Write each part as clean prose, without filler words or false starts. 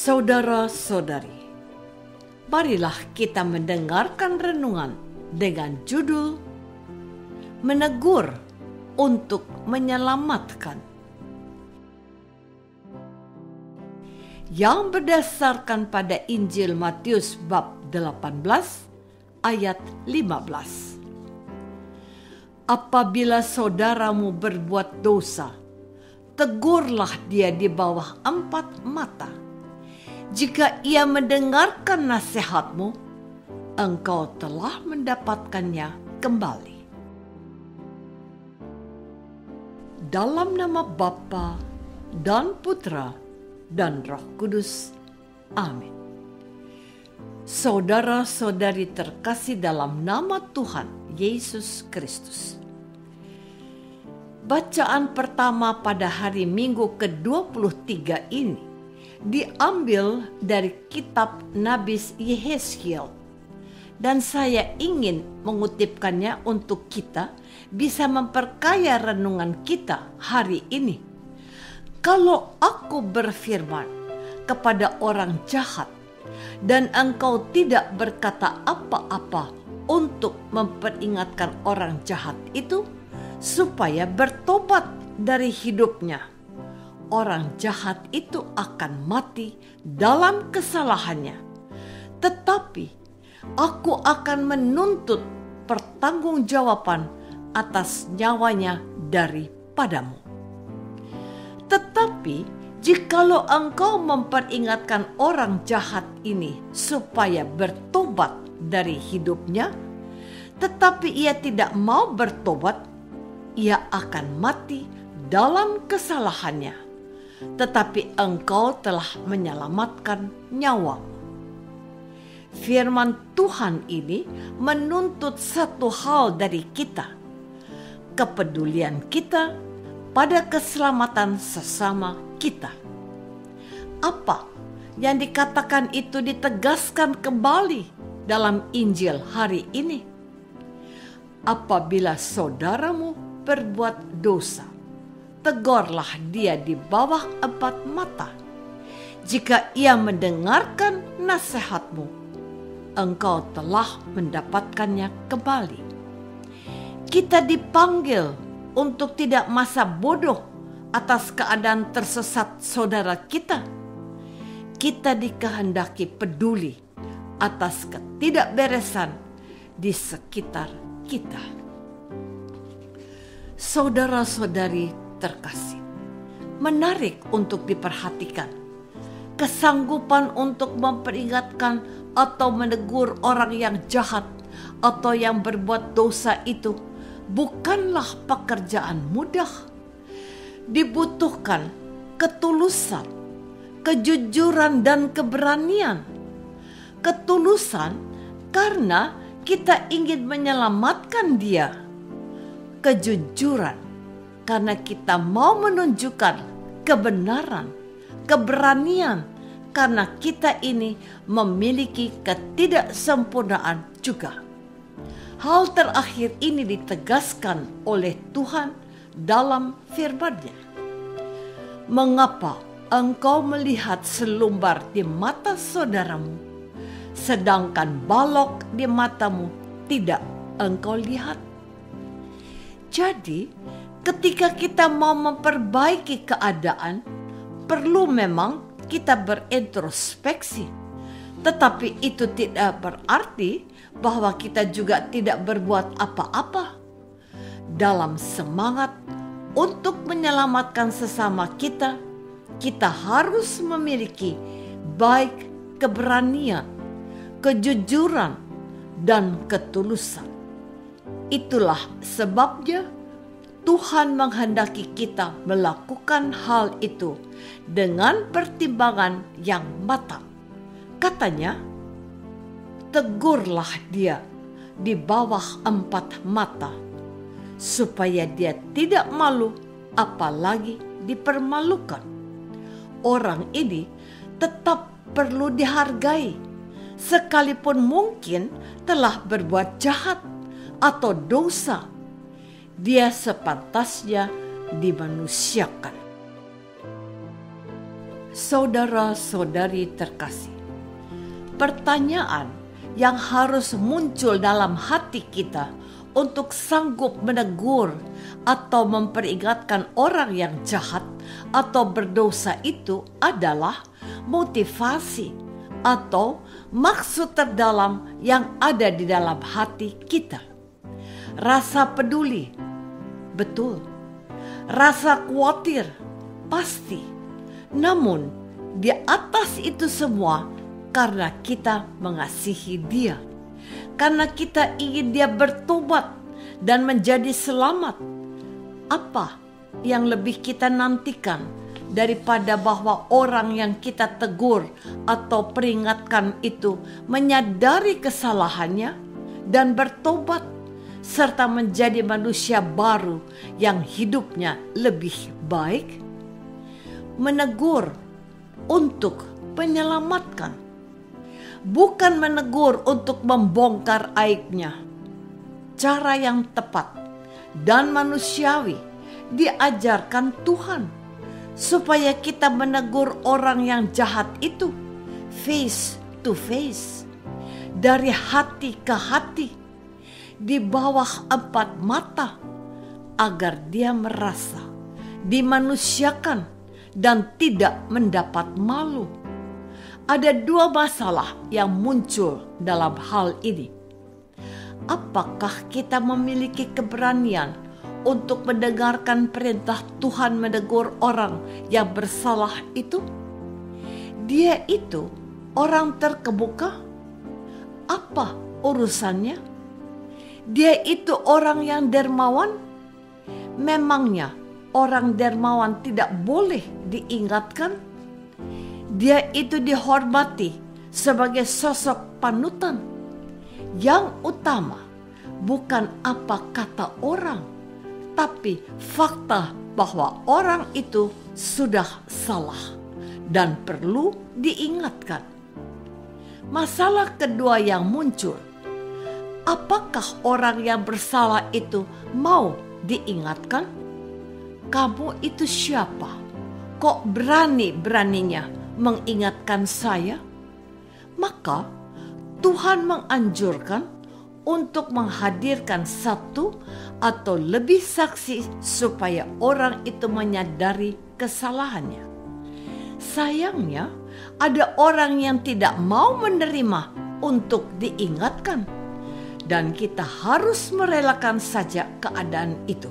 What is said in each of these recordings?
Saudara-saudari, marilah kita mendengarkan renungan dengan judul Menegur untuk Menyelamatkan, yang berdasarkan pada Injil Matius bab 18 ayat 15. Apabila saudaramu berbuat dosa, tegurlah dia di bawah 4 mata. Jika ia mendengarkan nasihatmu, engkau telah mendapatkannya kembali. Dalam nama Bapa dan Putra dan Roh Kudus. Amin. Saudara-saudari terkasih dalam nama Tuhan Yesus Kristus. Bacaan pertama pada hari Minggu ke-23 ini diambil dari kitab Nabi Yehezkiel, dan saya ingin mengutipkannya untuk kita bisa memperkaya renungan kita hari ini. Kalau aku berfirman kepada orang jahat dan engkau tidak berkata apa-apa untuk memperingatkan orang jahat itu supaya bertobat dari hidupnya, orang jahat itu akan mati dalam kesalahannya. Tetapi aku akan menuntut pertanggungjawaban atas nyawanya daripadamu. Tetapi jikalau engkau memperingatkan orang jahat ini supaya bertobat dari hidupnya, tetapi ia tidak mau bertobat, ia akan mati dalam kesalahannya. Tetapi engkau telah menyelamatkan nyawamu. Firman Tuhan ini menuntut satu hal dari kita: kepedulian kita pada keselamatan sesama kita. Apa yang dikatakan itu ditegaskan kembali dalam Injil hari ini. Apabila saudaramu berbuat dosa, tegurlah dia di bawah 4 mata. Jika ia mendengarkan nasihatmu, engkau telah mendapatkannya kembali. Kita dipanggil untuk tidak masa bodoh atas keadaan tersesat saudara kita. Kita dikehendaki peduli atas ketidakberesan di sekitar kita. Saudara-saudari terkasih, menarik untuk diperhatikan. Kesanggupan untuk memperingatkan atau menegur orang yang jahat atau yang berbuat dosa itu bukanlah pekerjaan mudah. Dibutuhkan ketulusan, kejujuran, dan keberanian. Ketulusan karena kita ingin menyelamatkan dia. Kejujuran karena kita mau menunjukkan kebenaran. Keberanian karena kita ini memiliki ketidaksempurnaan juga. Hal terakhir ini ditegaskan oleh Tuhan dalam firman-Nya. Mengapa engkau melihat selumbar di mata saudaramu, sedangkan balok di matamu tidak engkau lihat? Jadi, ketika kita mau memperbaiki keadaan, perlu memang kita berintrospeksi. Tetapi itu tidak berarti bahwa kita juga tidak berbuat apa-apa. Dalam semangat untuk menyelamatkan sesama kita, kita harus memiliki baik keberanian, kejujuran, dan ketulusan. Itulah sebabnya Tuhan menghendaki kita melakukan hal itu dengan pertimbangan yang matang. Katanya, tegurlah dia di bawah 4 mata, supaya dia tidak malu apalagi dipermalukan. Orang ini tetap perlu dihargai, sekalipun mungkin telah berbuat jahat atau dosa. Dia sepantasnya dimanusiakan. Saudara-saudari terkasih, pertanyaan yang harus muncul dalam hati kita untuk sanggup menegur atau memperingatkan orang yang jahat atau berdosa itu adalah motivasi atau maksud terdalam yang ada di dalam hati kita. Rasa peduli, betul. Rasa khawatir, pasti. Namun, di atas itu semua, karena kita mengasihi Dia, karena kita ingin Dia bertobat dan menjadi selamat. Apa yang lebih kita nantikan daripada bahwa orang yang kita tegur atau peringatkan itu menyadari kesalahannya dan bertobat, serta menjadi manusia baru yang hidupnya lebih baik? Menegur untuk menyelamatkan, bukan menegur untuk membongkar aibnya. Cara yang tepat dan manusiawi diajarkan Tuhan supaya kita menegur orang yang jahat itu face to face, dari hati ke hati, di bawah 4 mata, agar dia merasa dimanusiakan dan tidak mendapat malu. Ada 2 masalah yang muncul dalam hal ini. Apakah kita memiliki keberanian untuk mendengarkan perintah Tuhan menegur orang yang bersalah itu? Dia itu orang terkemuka? Apa urusannya? Dia itu orang yang dermawan? Memangnya orang dermawan tidak boleh diingatkan? Dia itu dihormati sebagai sosok panutan. Yang utama bukan apa kata orang, tapi fakta bahwa orang itu sudah salah dan perlu diingatkan. Masalah kedua yang muncul, apakah orang yang bersalah itu mau diingatkan? Kamu itu siapa? Kok berani-beraninya mengingatkan saya? Maka Tuhan menganjurkan untuk menghadirkan 1 atau lebih saksi supaya orang itu menyadari kesalahannya. Sayangnya, ada orang yang tidak mau menerima untuk diingatkan, dan kita harus merelakan saja keadaan itu,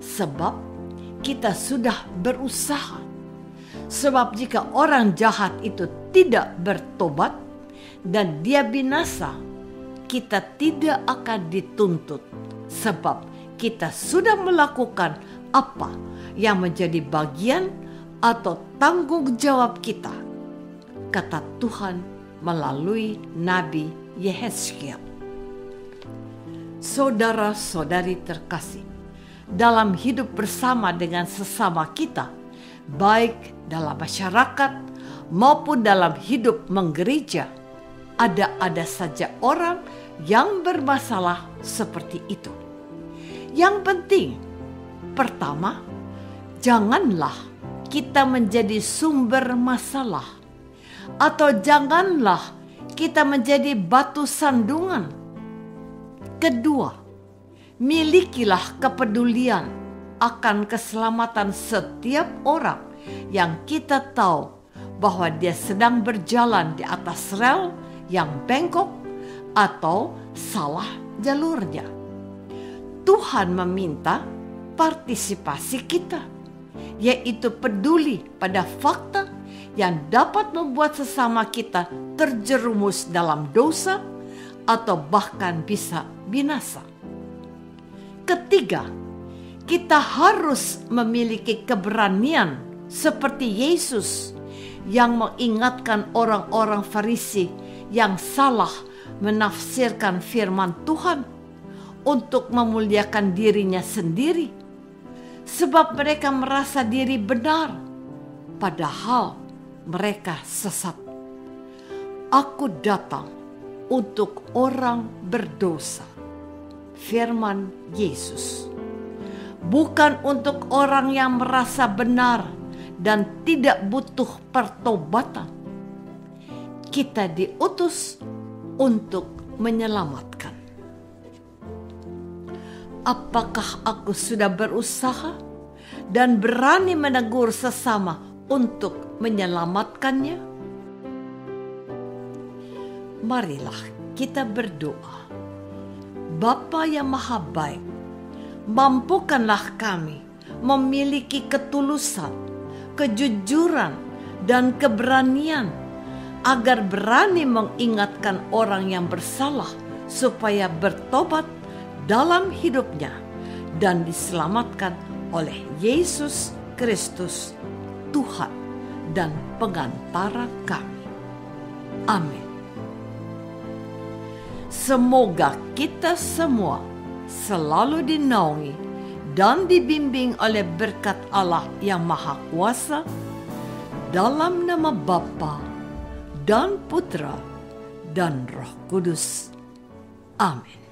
sebab kita sudah berusaha. Sebab jika orang jahat itu tidak bertobat dan dia binasa, kita tidak akan dituntut, sebab kita sudah melakukan apa yang menjadi bagian atau tanggung jawab kita, kata Tuhan melalui Nabi Yehezkiel. Saudara-saudari terkasih, dalam hidup bersama dengan sesama kita, baik dalam masyarakat maupun dalam hidup menggereja, ada saja orang yang bermasalah seperti itu. Yang penting, pertama, janganlah kita menjadi sumber masalah, atau janganlah kita menjadi batu sandungan. Kedua, milikilah kepedulian akan keselamatan setiap orang yang kita tahu bahwa dia sedang berjalan di atas rel yang bengkok atau salah jalurnya. Tuhan meminta partisipasi kita, yaitu peduli pada fakta yang dapat membuat sesama kita terjerumus dalam dosa atau bahkan bisa binasa. Ketiga, kita harus memiliki keberanian seperti Yesus yang mengingatkan orang-orang Farisi yang salah menafsirkan firman Tuhan untuk memuliakan dirinya sendiri, sebab mereka merasa diri benar, padahal mereka sesat. Aku datang untuk orang berdosa, firman Yesus, bukan untuk orang yang merasa benar dan tidak butuh pertobatan. Kita diutus untuk menyelamatkan. Apakah aku sudah berusaha dan berani menegur sesama untuk menyelamatkannya? Marilah kita berdoa. Bapa yang Maha Baik, mampukanlah kami memiliki ketulusan, kejujuran, dan keberanian agar berani mengingatkan orang yang bersalah supaya bertobat dalam hidupnya dan diselamatkan oleh Yesus Kristus, Tuhan dan pengantara kami. Amin. Semoga kita semua selalu dinaungi dan dibimbing oleh berkat Allah yang Maha Kuasa, dalam nama Bapa dan Putra dan Roh Kudus. Amin.